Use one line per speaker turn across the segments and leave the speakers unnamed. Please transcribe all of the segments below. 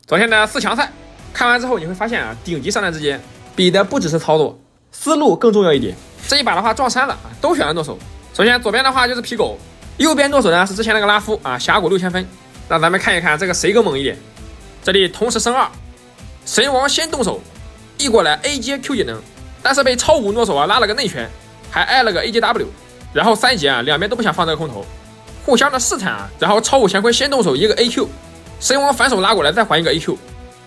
昨天的4强赛看完之后，你会发现啊，顶级商人之间比的不只是操作，思路更重要一点。这一把的话撞衫了啊，都选了诺手。首先左边的话就是皮狗，右边诺手呢是之前那个拉夫啊，峡谷6000分。让咱们看一看这个谁更猛一点。这里同时升2，神王先动手，一过来 A 接 Q 技能，但是被超5诺手啊拉了个内旋，还挨了个 A 接 W， 然后3节啊两边都不想放这个空投，互相的试探啊，然后超5乾坤先动手一个 AQ， 神王反手拉过来再还一个 AQ，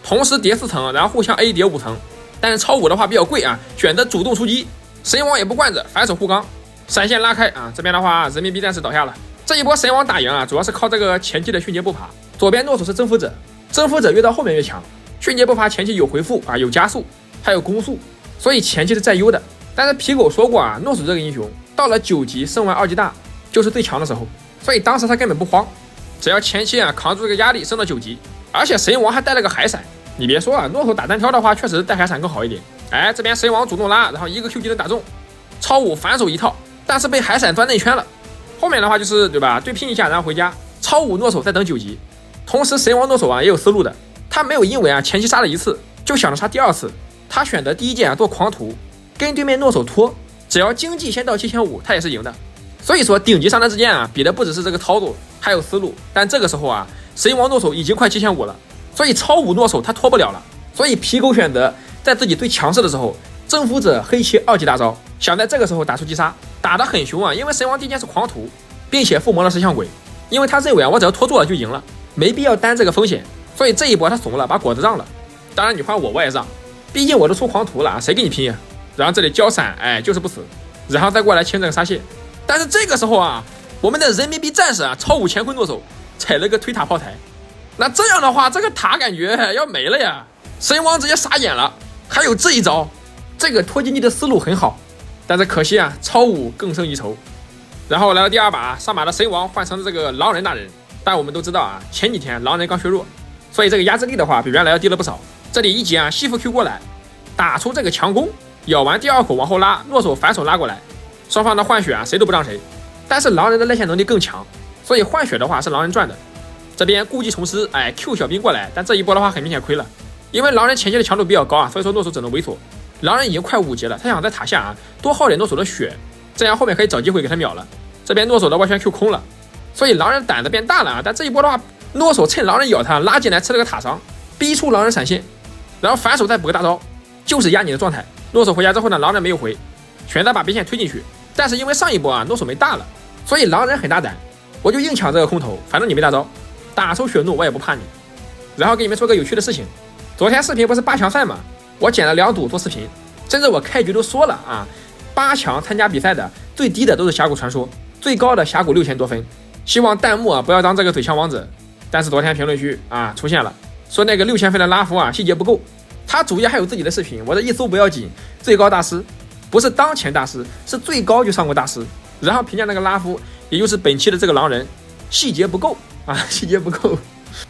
同时叠4层，然后互相 A 叠5层，但是超5的话比较贵啊，选择主动出击，神王也不惯着，反手护刚，闪现拉开啊，这边的话人民币战士倒下了。这一波神王打赢啊，主要是靠这个前期的迅捷步伐。左边诺手是征服者，征服者越到后面越强，迅捷步伐前期有回复啊，有加速，还有攻速，所以前期是占优的。但是皮狗说过啊，诺手这个英雄到了9级升完2级大就是最强的时候，所以当时他根本不慌，只要前期啊扛住这个压力升到9级，而且神王还带了个海闪。你别说啊，诺手打单挑的话确实带海闪更好一点。哎，这边神王主动拉，然后一个 Q 技能打中，超5反手一套，但是被海闪钻内圈了。后面的话就是对吧，对拼一下然后回家，超5诺手在等9级。同时神王诺手啊也有思路的，他没有因为啊前期杀了1次就想着杀第2次，他选择第一剑啊做狂徒，跟对面诺手拖，只要经济先到7500他也是赢的。所以说顶级商人之间啊比的不只是这个操作，还有思路。但这个时候啊神王诺手已经快7500了，所以超5诺手他拖不了了，所以皮狗选择在自己最强势的时候，征服者黑切2级大招，想在这个时候打出击杀，打得很凶啊，因为神王第一剑是狂徒，并且附魔了石像鬼，因为他认为啊我只要拖住了就赢了，没必要担这个风险，所以这一波他怂了，把果子让了。当然你换我也让，毕竟我都出狂徒了，谁跟你拼呀？然后这里交闪，哎就是不死，然后再过来清这个沙蟹。但是这个时候啊，我们的人民币战士啊超5乾坤诺手踩了个推塔炮台，那这样的话这个塔感觉要没了呀，神王直接傻眼了。还有这一招，这个拖经济的思路很好，但是可惜啊超5更胜一筹。然后来到第2把，上把的神王换成了这个狼人大人，但我们都知道啊，前几天狼人刚削弱，所以这个压制力的话比原来要低了不少。这里一节啊吸附 Q 过来，打出这个强攻，咬完第2口往后拉，诺手反手拉过来，双方的换血啊谁都不让谁，但是狼人的内线能力更强，所以换血的话是狼人赚的。这边故技重施，哎 Q 小兵过来，但这一波的话很明显亏了，因为狼人前期的强度比较高啊，所以说诺手只能猥琐。狼人已经快5级了，他想在塔下啊多耗点诺手的血，这样后面可以找机会给他秒了。这边诺手的外圈 Q 空了，所以狼人胆子变大了啊！但这一波的话，诺手趁狼人咬他拉进来吃了个塔伤，逼出狼人闪现，然后反手再补个大招，就是压你的状态。诺手回家之后呢，狼人没有回，选择把边线推进去，但是因为上一波啊诺手没大了，所以狼人很大胆，我就硬抢这个空投，反正你没大招，打出血怒我也不怕你。然后给你们说个有趣的事情，昨天视频不是8强赛嘛，我剪了2组做视频，甚至我开局都说了啊，8强参加比赛的最低的都是峡谷传说，最高的峡谷6000多分，希望弹幕啊不要当这个嘴枪王者。但是昨天评论区啊出现了，说那个6000分的拉夫啊细节不够，他主页还有自己的视频，我这一搜不要紧，最高大师不是当前大师，是最高就上过大师，然后评价那个拉夫，也就是本期的这个狼人，细节不够啊，细节不够。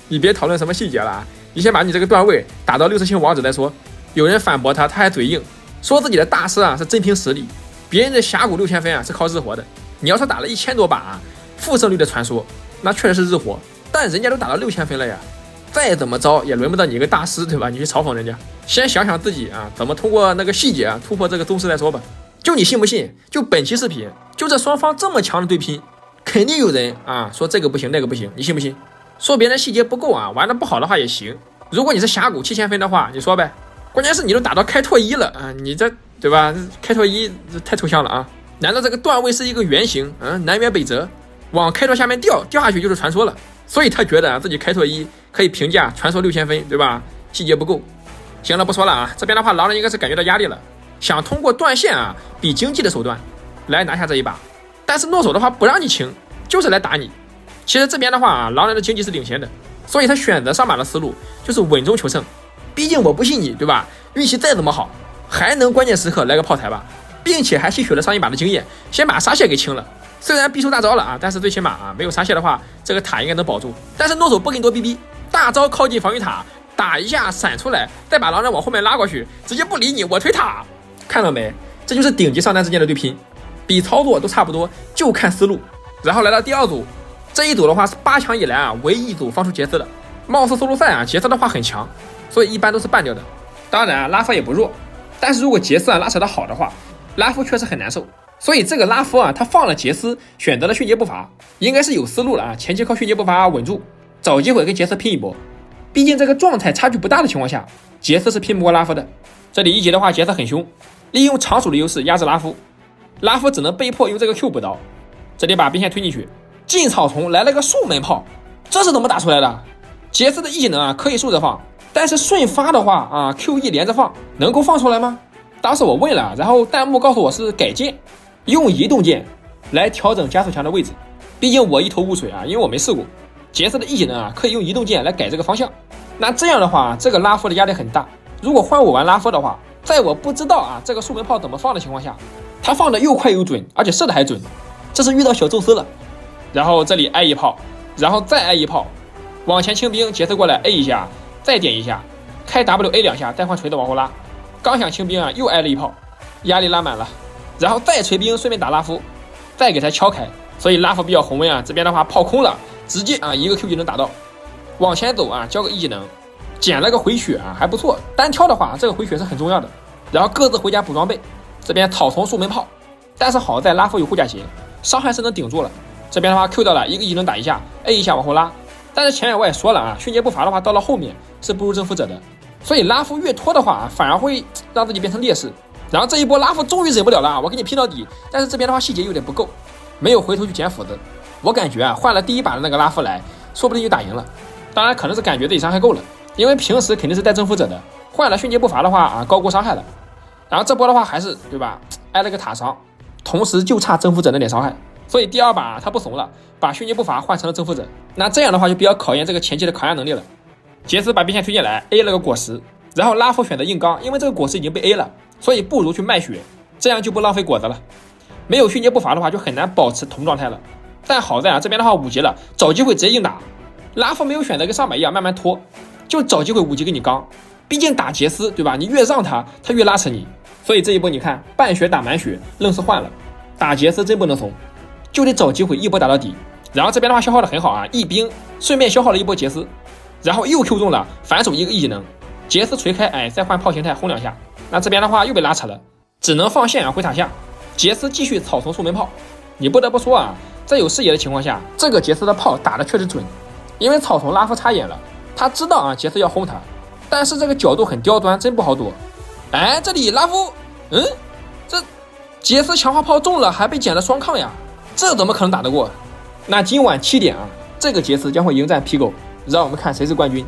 你别讨论什么细节了啊，你先把你这个段位打到60星王者再说。有人反驳他，他还嘴硬，说自己的大师啊是真凭实力，别人的峡谷6000分啊是靠日活的。你要说打了1000多把啊，负胜率的传说，那确实是日活，但人家都打到6000分了呀，再怎么着也轮不到你一个大师，对吧？你去嘲讽人家，先想想自己啊怎么通过那个细节啊突破这个宗师再说吧。就你信不信？就本期视频，就这双方这么强的对拼，肯定有人啊说这个不行那个不行，你信不信？说别人细节不够啊，玩的不好的话也行。如果你是峡谷7000分的话，你说呗。关键是你都打到开拓1了啊，你这对吧？开拓1这太抽象了啊！难道这个段位是一个圆形？南辕北辙，往开拓下面掉下去就是传说了。所以他觉得啊自己开拓1可以评价传说6000分，对吧？细节不够。行了，不说了啊。这边的话，狼人应该是感觉到压力了，想通过断线啊比经济的手段来拿下这一把。但是诺手的话不让你清，就是来打你。其实这边的话啊，狼人的经济是领先的，所以他选择上马的思路就是稳中求胜。毕竟我不信你，对吧？运气再怎么好，还能关键时刻来个炮台吧，并且还吸取了上一把的经验，先把沙蟹给清了。虽然逼出大招了啊，但是最起码啊，没有沙蟹的话，这个塔应该能保住。但是诺手不跟你多逼逼，大招靠近防御塔，打一下闪出来，再把狼人往后面拉过去，直接不理你，我推塔。看到没？这就是顶级上单之间的对拼，比操作都差不多，就看思路。然后来到第2组，这一组的话是8强以来啊唯一一组放出节奏的。貌似速度赛啊，杰斯的话很强，所以一般都是办掉的。当然啊，拉夫也不弱，但是如果杰斯啊拉扯的好的话，拉夫确实很难受。所以这个拉夫啊，他放了杰斯，选择了迅捷步伐，应该是有思路了啊。前期靠迅捷步伐稳住，找机会跟杰斯拼一波。毕竟这个状态差距不大的情况下，杰斯是拼不过拉夫的。这里一节的话，杰斯很凶，利用长鼠的优势压制拉夫，拉夫只能被迫用这个 Q 补刀。这里把兵线推进去，进草丛来了个树门炮，这是怎么打出来的？杰斯的 E 技能啊可以竖着放，但是顺发的话啊 ，QE 连着放，能够放出来吗？当时我问了，然后弹幕告诉我是改键，用移动键来调整加速墙的位置。毕竟我一头雾水啊，因为我没试过。杰斯的 E 技能啊可以用移动键来改这个方向。那这样的话，这个拉夫的压力很大。如果换我玩拉夫的话，在我不知道啊这个树门炮怎么放的情况下，他放的又快又准，而且射的还准，这是遇到小宙斯了。然后这里挨一炮，然后再挨一炮，往前清兵，杰斯过来 A 一下，再点一下，开 WA 2下，再换锤子往后拉。刚想清兵啊，又挨了一炮，压力拉满了，然后再锤兵，顺便打拉夫，再给他敲开。所以拉夫比较红温啊，这边的话炮空了，直接啊一个 Q 就能打到。往前走啊，交个 E 技能，捡了个回血啊，还不错。单挑的话，这个回血是很重要的。然后各自回家补装备。这边草丛树门炮，但是好在拉夫有护甲鞋，伤害是能顶住了。这边的话 Q 到了，一个 E 技能打一下 ，A 一下往后拉。但是前面我也说了啊，迅捷步伐的话到了后面是不如征服者的，所以拉夫越拖的话，反而会让自己变成劣势。然后这一波拉夫终于忍不了了，我给你拼到底。但是这边的话细节有点不够，没有回头去捡斧子。我感觉啊，换了第一把的那个拉夫来，说不定就打赢了。当然可能是感觉自己伤害够了，因为平时肯定是带征服者的，换了迅捷步伐的话啊，高估伤害了。然后这波的话还是对吧，挨了个塔伤，同时就差征服者那点伤害。所以第二把他不怂了，把迅捷步伐换成了征服者。那这样的话就比较考验这个前期的抗压能力了。杰斯把兵线推进来 ，A 了个果实，然后拉夫选择硬刚，因为这个果实已经被 A 了，所以不如去卖血，这样就不浪费果子了。没有迅捷步伐的话，就很难保持同状态了。但好在啊，这边的话5级了，找机会直接硬打。拉夫没有选择跟上百一样慢慢拖，就找机会5级跟你刚。毕竟打杰斯对吧？你越让他，他越拉扯你。所以这一波你看，半血打满血，愣是换了。打杰斯真不能怂。就得找机会一波打到底，然后这边的话消耗的很好啊，一兵顺便消耗了一波杰斯，然后又 Q 中了，反手一个 E 技能，杰斯锤开，哎，再换炮形态轰2下，那这边的话又被拉扯了，只能放线啊回塔下，杰斯继续草丛树门炮。你不得不说啊，在有视野的情况下，这个杰斯的炮打的确实准，因为草丛拉夫插眼了，他知道啊杰斯要轰他，但是这个角度很刁钻，真不好躲。哎，这里拉夫，这杰斯强化炮中了，还被捡了双抗呀。这怎么可能打得过？那今晚7点啊，这个杰斯将会迎战皮狗，让我们看谁是冠军。